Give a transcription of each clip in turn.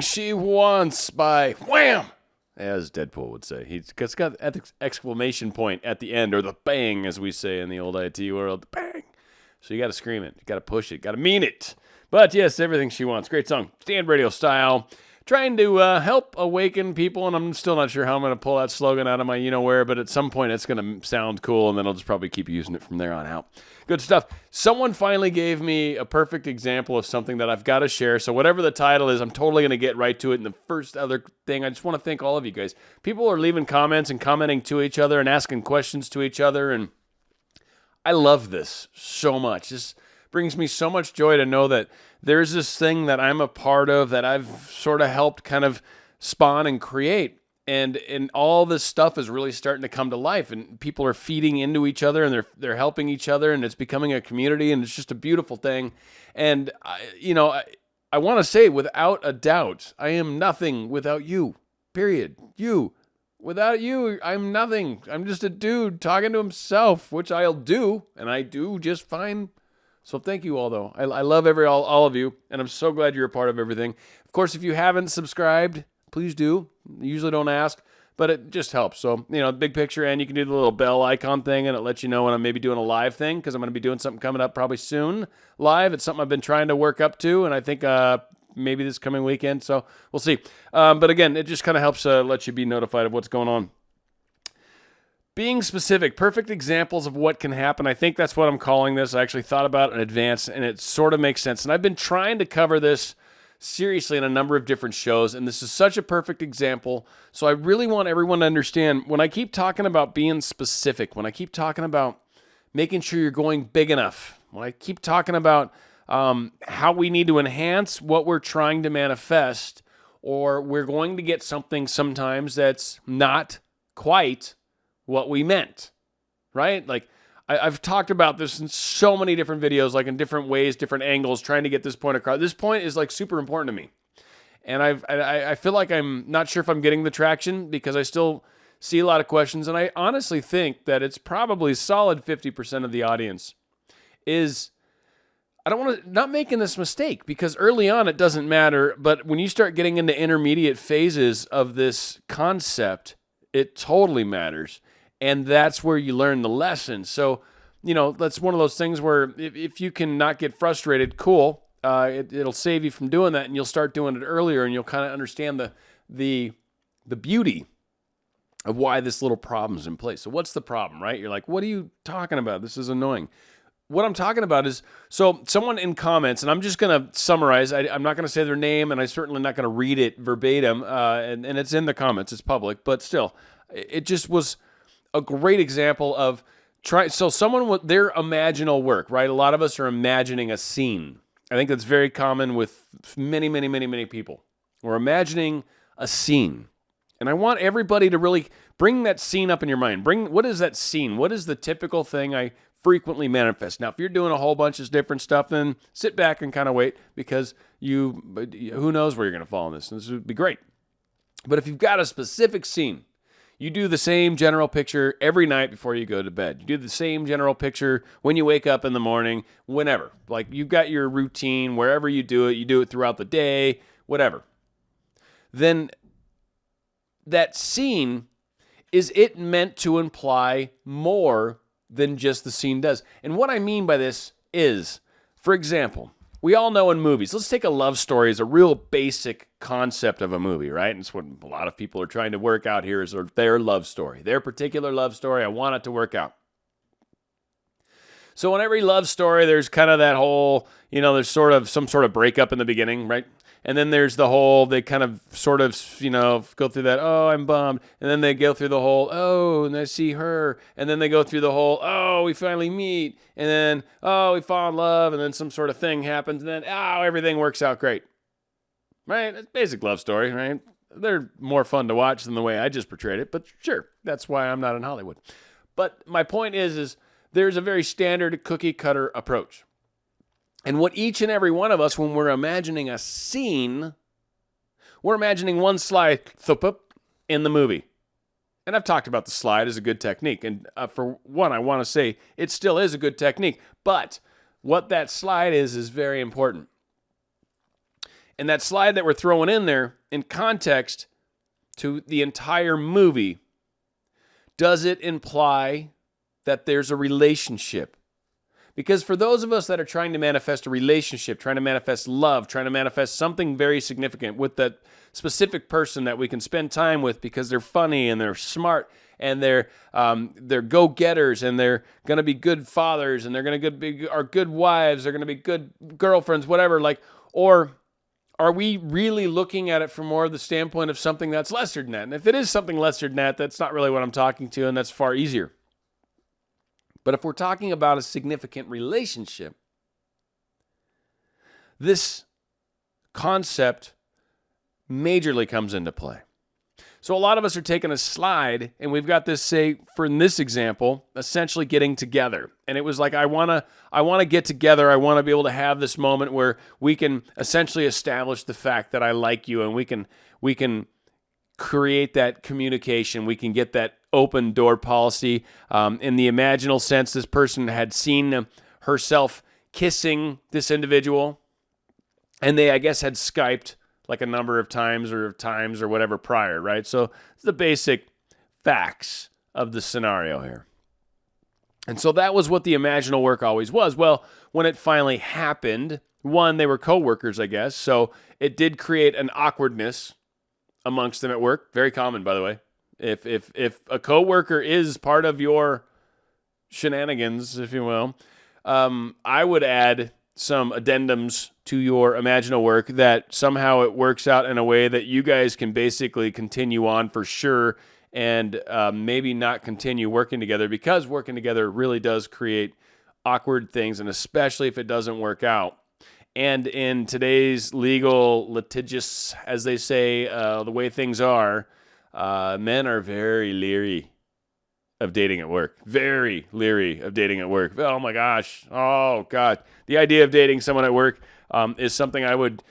She Wants by Wham! As Deadpool would say. He's got an exclamation point at the end, or the bang, as we say in the old IT world. Bang! So you got to scream it. You got to push it. Got to mean it. But yes, Everything She Wants. Great song. Stand radio style. Trying to help awaken people, and I'm still not sure how I'm going to pull that slogan out of my you-know-where, but at some point it's going to sound cool, and then I'll just probably keep using it from there on out. Good stuff. Someone finally gave me a perfect example of something that I've got to share, so whatever the title is, I'm totally going to get right to it. And the first other thing, I just want to thank all of you guys. People are leaving comments and commenting to each other and asking questions to each other, and I love this so much. This brings me so much joy to know that there's this thing that I'm a part of that I've sort of helped kind of spawn and create. And all this stuff is really starting to come to life, and people are feeding into each other, and they're helping each other, and it's becoming a community, and it's just a beautiful thing. And I want to say without a doubt, I am nothing without you. Period. You. Without you, I'm nothing. I'm just a dude talking to himself, which I'll do, and I do just fine. So thank you all, though. I love all of you, and I'm so glad you're a part of everything. Of course, if you haven't subscribed, please do. I usually don't ask, but it just helps. So, big picture, and you can do the little bell icon thing, and it lets you know when I'm maybe doing a live thing, because I'm going to be doing something coming up probably soon live. It's something I've been trying to work up to, and I think maybe this coming weekend, so we'll see. But again, it just kind of helps let you be notified of what's going on. Being specific, perfect examples of what can happen. I think that's what I'm calling this. I actually thought about it in advance, and it sort of makes sense. And I've been trying to cover this seriously in a number of different shows, and this is such a perfect example. So I really want everyone to understand, when I keep talking about being specific, when I keep talking about making sure you're going big enough, when I keep talking about how we need to enhance what we're trying to manifest, or we're going to get something sometimes that's not quite what we meant, right? Like I've talked about this in so many different videos, like in different ways, different angles, trying to get this point across. This point is like super important to me. And I feel like I'm not sure if I'm getting the traction, because I still see a lot of questions. And I honestly think that it's probably solid 50% of the audience is, I don't want to, not making this mistake, because early on it doesn't matter. But when you start getting into intermediate phases of this concept, it totally matters. And that's where you learn the lesson. So, that's one of those things where if you can not get frustrated, cool. It'll save you from doing that, and you'll start doing it earlier, and you'll kind of understand the beauty of why this little problem's in place. So what's the problem, right? You're like, what are you talking about? This is annoying. What I'm talking about is, so someone in comments, and I'm just going to summarize. I'm not going to say their name, and I'm certainly not going to read it verbatim, and it's in the comments. It's public, but still, it just was a great example of so someone with their imaginal work, right? A lot of us are imagining a scene. I think that's very common with many, many, many, many people. We're imagining a scene. And I want everybody to really bring that scene up in your mind. What is that scene? What is the typical thing I frequently manifest? Now, if you're doing a whole bunch of different stuff, then sit back and kind of wait, because who knows where you're going to fall in this. And this would be great. But if you've got a specific scene, you do the same general picture every night before you go to bed. You do the same general picture when you wake up in the morning, whenever. Like, you've got your routine, wherever you do it throughout the day, whatever. Then that scene, is it meant to imply more than just the scene does? And what I mean by this is, for example, we all know in movies, let's take a love story as a real basic concept of a movie, right? And it's what a lot of people are trying to work out here, is their love story, their particular love story. I want it to work out. So in every love story, there's kind of that whole, there's sort of some sort of breakup in the beginning, right? And then there's the whole, they kind of sort of, go through that, oh, I'm bummed. And then they go through the whole, oh, and I see her. And then they go through the whole, oh, we finally meet. And then, oh, we fall in love. And then some sort of thing happens. And then, oh, everything works out great. Right? It's a basic love story, right? They're more fun to watch than the way I just portrayed it. But sure, that's why I'm not in Hollywood. But my point is there's a very standard cookie cutter approach. And what each and every one of us, when we're imagining a scene, we're imagining one slide in the movie. And I've talked about the slide as a good technique. And for one, I want to say it still is a good technique. But what that slide is very important. And that slide that we're throwing in there, in context to the entire movie, does it imply that there's a relationship? Because for those of us that are trying to manifest a relationship, trying to manifest love, trying to manifest something very significant with that specific person that we can spend time with because they're funny and they're smart and they're go-getters and they're going to be good fathers and they're going to be our good wives, they're going to be good girlfriends, whatever, or are we really looking at it from more of the standpoint of something that's lesser than that? And if it is something lesser than that, that's not really what I'm talking to, and that's far easier. But if we're talking about a significant relationship, this concept majorly comes into play. So a lot of us are taking a slide, and we've got this, say, for in this example, essentially getting together. And it was like, I want to get together. I want to be able to have this moment where we can essentially establish the fact that I like you, and we can create that communication. We can get that open door policy. In the imaginal sense, this person had seen herself kissing this individual, and they, I guess, had Skyped like a number of times or whatever prior, right? So it's the basic facts of the scenario here. And so that was what the imaginal work always was. Well, when it finally happened, one, they were coworkers, I guess, so it did create an awkwardness amongst them at work. Very common, by the way. If a coworker is part of your shenanigans, if you will, I would add some addendums to your imaginal work that somehow it works out in a way that you guys can basically continue on for sure and maybe not continue working together, because working together really does create awkward things, and especially if it doesn't work out. And in today's legal litigious, as they say, the way things are, men are very leery of dating at work. Very leery of dating at work. Oh my gosh. Oh God. The idea of dating someone at work is something I would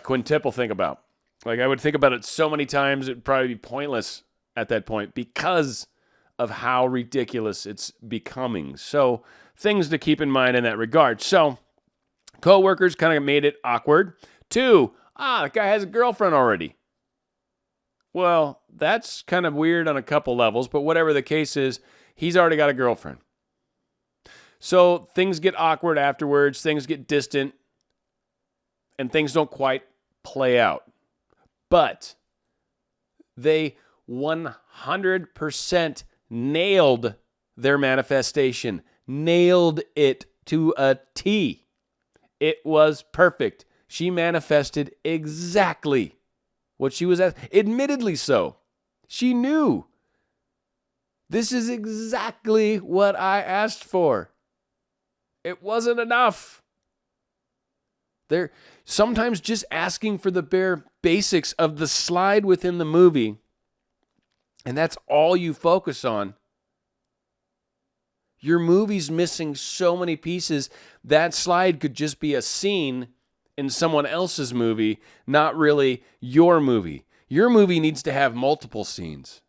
quintuple think about. Like, I would think about it so many times, it'd probably be pointless at that point because of how ridiculous it's becoming. So things to keep in mind in that regard. So coworkers kind of made it awkward. 2, the guy has a girlfriend already. Well, that's kind of weird on a couple levels, but whatever the case is, he's already got a girlfriend. So things get awkward afterwards, things get distant, and things don't quite play out. But they 100% nailed their manifestation, nailed it to a T. It was perfect. She manifested exactly what she was asked. Admittedly so. She knew. This is exactly what I asked for. It wasn't enough. They're sometimes just asking for the bare basics of the slide within the movie, and that's all you focus on. Your movie's missing so many pieces. That slide could just be a scene in someone else's movie, not really your movie. Your movie needs to have multiple scenes.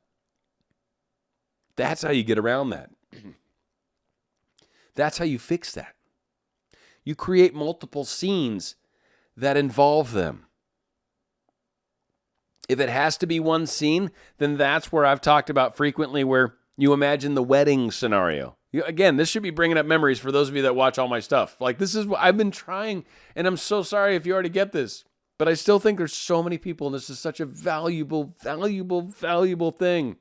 That's how you get around that. That's how you fix that. You create multiple scenes that involve them. If it has to be one scene, then that's where I've talked about frequently, where you imagine the wedding scenario. Again, this should be bringing up memories for those of you that watch all my stuff. Like, this is what I've been trying, and I'm so sorry if you already get this, but I still think there's so many people, and this is such a valuable, valuable, valuable thing.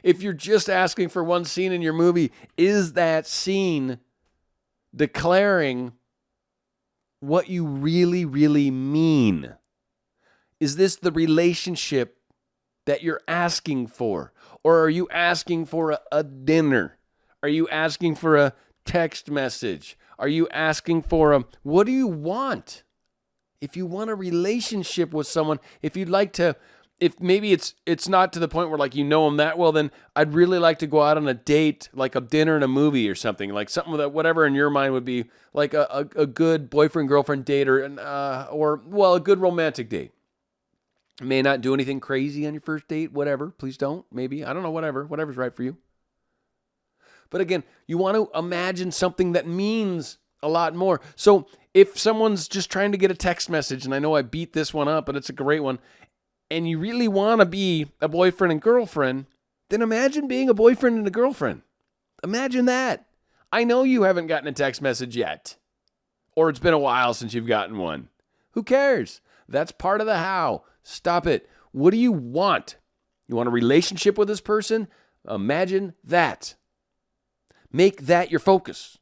If you're just asking for one scene in your movie, is that scene declaring what you really, really mean? Is this the relationship that you're asking for? Or are you asking for a dinner? Are you asking for a text message? Are you asking for what do you want? If you want a relationship with someone, if you'd like to, if maybe it's not to the point where like you know them that well, then I'd really like to go out on a date, like a dinner and a movie or something, like something that whatever in your mind would be like a good boyfriend-girlfriend date or a good romantic date. May not do anything crazy on your first date, whatever. Please don't. Maybe. I don't know, whatever's right for you. But again, you want to imagine something that means a lot more. So If someone's just trying to get a text message, and I know I beat this one up, but it's a great one, and you really want to be a boyfriend and girlfriend, then imagine being a boyfriend and a girlfriend. Imagine that. I know you haven't gotten a text message yet, or it's been a while since you've gotten one. Who cares? That's part of the how. Stop it. What do you want? You want a relationship with this person? Imagine that. Make that your focus.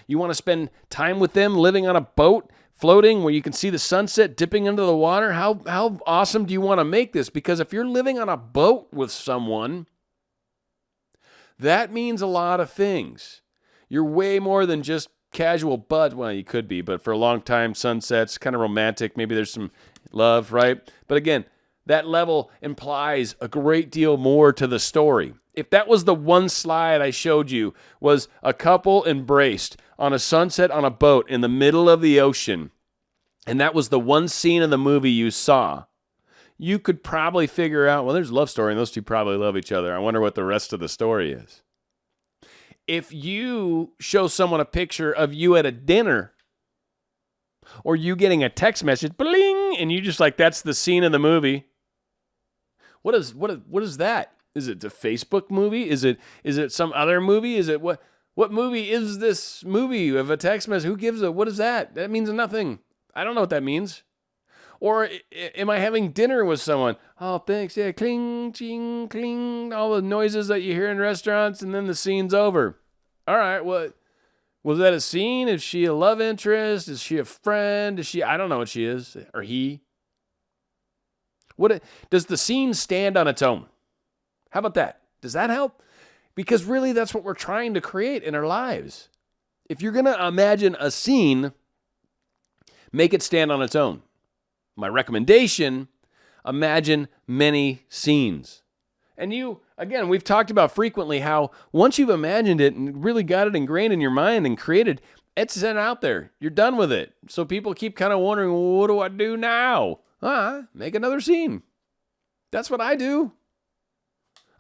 You want to spend time with them living on a boat, floating where you can see the sunset dipping into the water? How awesome do you want to make this? Because if you're living on a boat with someone, that means a lot of things. You're way more than just casual bud. Well, you could be, but for a long time, sunsets, kind of romantic. Maybe there's some love, right? But again, that level implies a great deal more to the story. If that was the one slide I showed you, was a couple embraced on a sunset on a boat in the middle of the ocean, and that was the one scene in the movie you saw, you could probably figure out, well, there's a love story, and those two probably love each other. I wonder what the rest of the story is. If you show someone a picture of you at a dinner, or you getting a text message, bling, and you just like, that's the scene in the movie. What is that? Is it a Facebook movie? Is it some other movie? Is it what movie is this movie of a text message? Who gives a, what is that? That means nothing. I don't know what that means. Or am I having dinner with someone? Oh, thanks. Yeah, cling, ching, cling, all the noises that you hear in restaurants, and then the scene's over. All right, what was that a scene? Is she a love interest? Is she a friend? I don't know what she is, or he. Does the scene stand on its own? How about that? Does that help? Because really, that's what we're trying to create in our lives. If you're going to imagine a scene, make it stand on its own. My recommendation, imagine many scenes. And again, we've talked about frequently how once you've imagined it and really got it ingrained in your mind and created, it's sent out there. You're done with it. So people keep kind of wondering, well, what do I do now? Make another scene. That's what I do.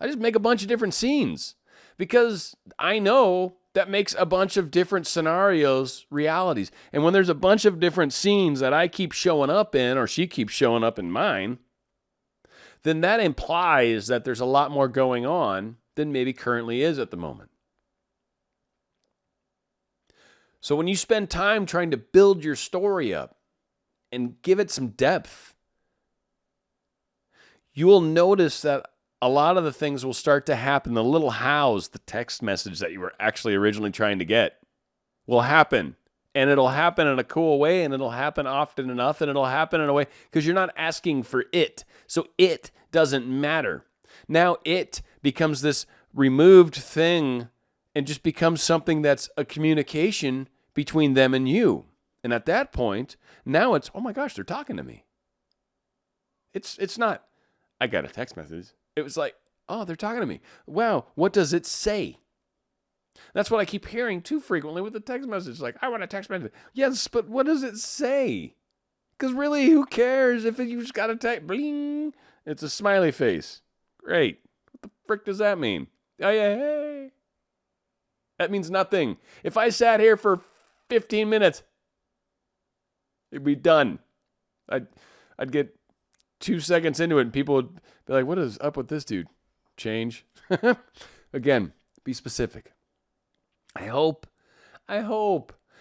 I just make a bunch of different scenes because I know that makes a bunch of different scenarios realities. And when there's a bunch of different scenes that I keep showing up in, or she keeps showing up in mine, then that implies that there's a lot more going on than maybe currently is at the moment. So when you spend time trying to build your story up and give it some depth, you will notice that a lot of the things will start to happen. The little hows, the text message that you were actually originally trying to get, will happen. And it'll happen in a cool way, and it'll happen often enough, and it'll happen in a way because you're not asking for it. So it doesn't matter. Now it becomes this removed thing and just becomes something that's a communication between them and you. And at that point, now it's, oh my gosh, they're talking to me. It's not, I got a text message. It was like, oh, they're talking to me. Wow, what does it say? That's what I keep hearing too frequently with the text message. Like, I want a text message. Yes, but what does it say? Because really, who cares if you just got a text? Bling. It's a smiley face. Great. What the frick does that mean? Oh, yeah, hey. That means nothing. If I sat here for 15 minutes, it'd be done. I'd get 2 seconds into it, and people would be like, what is up with this dude? Change. Again, be specific. I hope.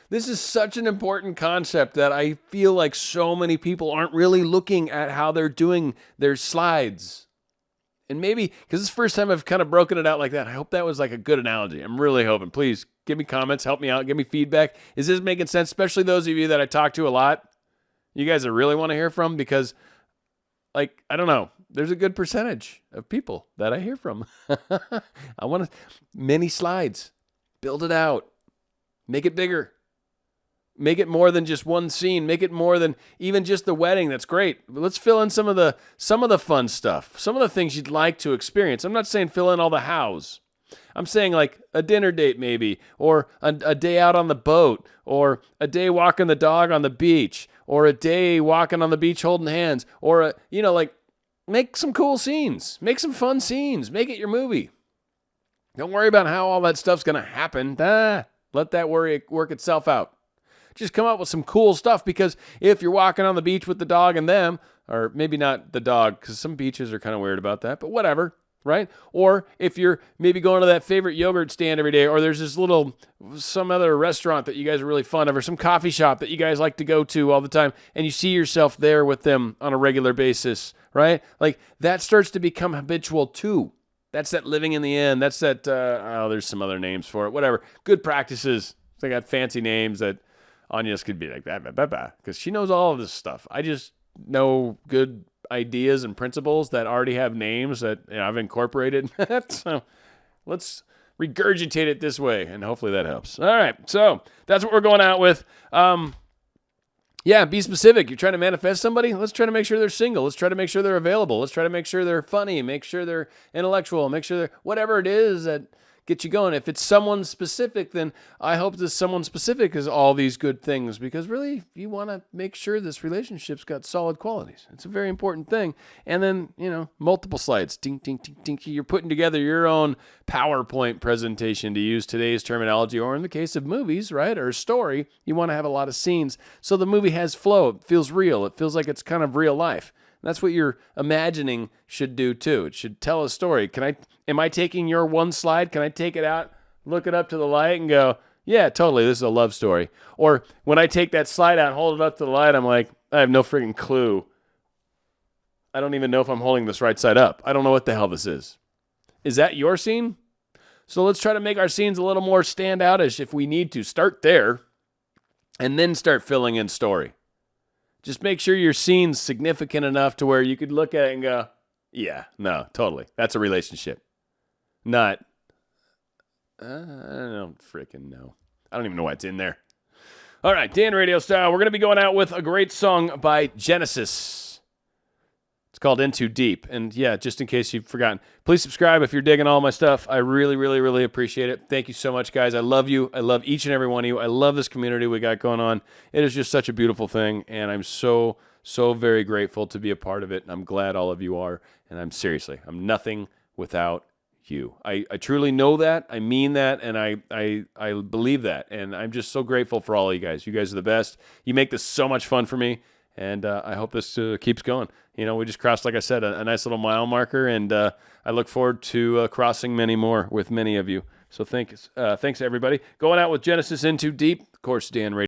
This is such an important concept that I feel like so many people aren't really looking at how they're doing their slides. And maybe, because this is the first time I've kind of broken it out like that, I hope that was like a good analogy. I'm really hoping. Please give me comments, help me out, give me feedback. Is this making sense? Especially those of you that I talk to a lot. You guys I really want to hear from, because like, I don't know, there's a good percentage of people that I hear from. I want many slides. Build it out. Make it bigger. Make it more than just one scene. Make it more than even just the wedding. That's great. But let's fill in some of the fun stuff. Some of the things you'd like to experience. I'm not saying fill in all the hows. I'm saying like a dinner date maybe, or a day out on the boat, or a day walking the dog on the beach, or a day walking on the beach holding hands, or like make some cool scenes. Make some fun scenes. Make it your movie. Don't worry about how all that stuff's going to happen. Let that work itself out. Just come up with some cool stuff, because if you're walking on the beach with the dog and them, or maybe not the dog, because some beaches are kind of weird about that, but whatever, right? Or if you're maybe going to that favorite yogurt stand every day, or there's this some other restaurant that you guys are really fond of, or some coffee shop that you guys like to go to all the time, and you see yourself there with them on a regular basis, right? Like, that starts to become habitual too. That's that living in the inn. That's that, there's some other names for it, whatever. Good practices. They got fancy names that Anya could be like, because she knows all of this stuff. I just know good ideas and principles that already have names that I've incorporated. So let's regurgitate it this way, and hopefully that helps. All right, so that's what we're going out with. Be specific. You're trying to manifest somebody? Let's try to make sure they're single. Let's try to make sure they're available. Let's try to make sure they're funny. Make sure they're intellectual. Make sure they're whatever it is that get you going. If it's someone specific, then I hope this someone specific is all these good things, because really you want to make sure this relationship's got solid qualities. It's a very important thing. And then, multiple slides. Ding, ding, ding, ding. You're putting together your own PowerPoint presentation, to use today's terminology, or in the case of movies, right, or a story, you want to have a lot of scenes so the movie has flow. It feels real. It feels like it's kind of real life. That's what your imagining should do too. It should tell a story. Am I taking your one slide? Can I take it out, look it up to the light, and go, yeah, totally, this is a love story? Or when I take that slide out and hold it up to the light, I'm like, I have no freaking clue. I don't even know if I'm holding this right side up. I don't know what the hell this is. Is that your scene? So let's try to make our scenes a little more standoutish if we need to. Start there, and then start filling in story. Just make sure your scene's significant enough to where you could look at it and go, yeah, no, totally. That's a relationship. Not, I don't freaking know. I don't even know why it's in there. All right, Dan Radio Style. We're going to be going out with a great song by Genesis. It's called In Too Deep. And yeah, just in case you've forgotten, please subscribe if you're digging all my stuff. I really, really, really appreciate it. Thank you so much, guys. I love you. I love each and every one of you. I love this community we got going on. It is just such a beautiful thing, and I'm so, so very grateful to be a part of it, and I'm glad all of you are, and I'm nothing without you. I truly know that. I mean that, and I believe that, and I'm just so grateful for all of you guys. You guys are the best. You make this so much fun for me, and I hope this keeps going. We just crossed, like I said, a nice little mile marker, and I look forward to crossing many more with many of you. So thanks everybody. Going out with Genesis In Too Deep. Of course, Dan Radio.